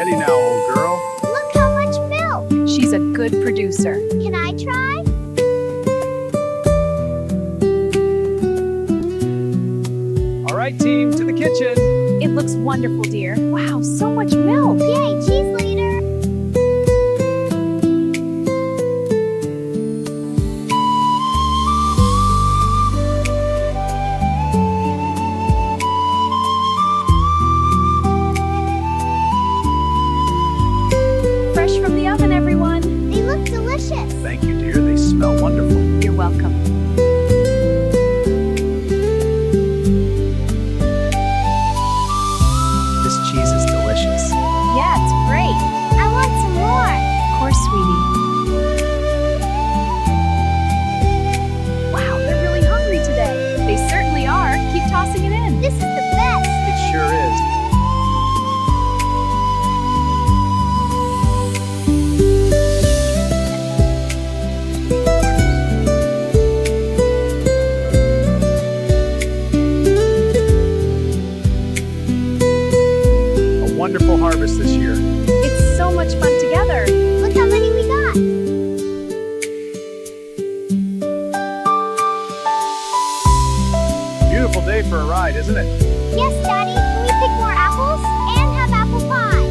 Steady now, old girl. Look how much milk! She's a good producer. Can I try? All right, team, to the kitchen. It looks wonderful, dear. Wow, so much milk. Yay, cheese later! Fresh from the oven, everyone. They look delicious. Thank you, dear. They smell wonderful. You're welcome. This cheese is delicious. Yeah, it's great. I want some more. Of course, sweetie. Wow, they're really hungry today. They certainly are. Keep tossing it in. This is the best. It sure is. A wonderful harvest this year. It's so much fun together. Look how many we got. Beautiful day for a ride, isn't it? Yes, Daddy. Can we pick more apples? And have apple pie.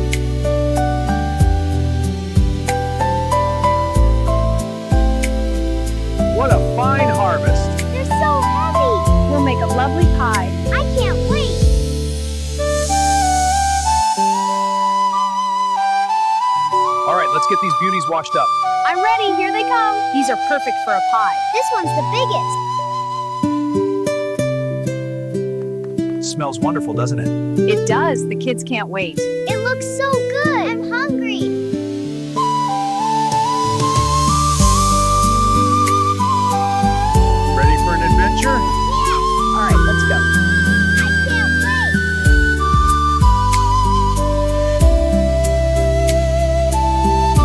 What a fine harvest. They're so heavy. We'll make a lovely pie. I can't wait. All right, let's get these beauties washed up. I'm ready. Here they come. These are perfect for a pie. This one's the biggest. Smells wonderful, doesn't it? It does. The kids can't wait. It looks so good. I'm hungry. Ready for an adventure? Yes. All right, let's go. I can't wait.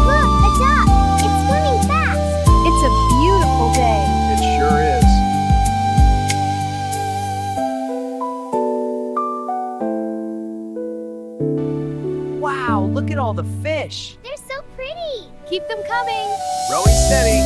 Look, a duck. It's swimming fast. It's a beautiful day. It sure is. Wow, look at all the fish. They're so pretty. Keep them coming. Rowing steady.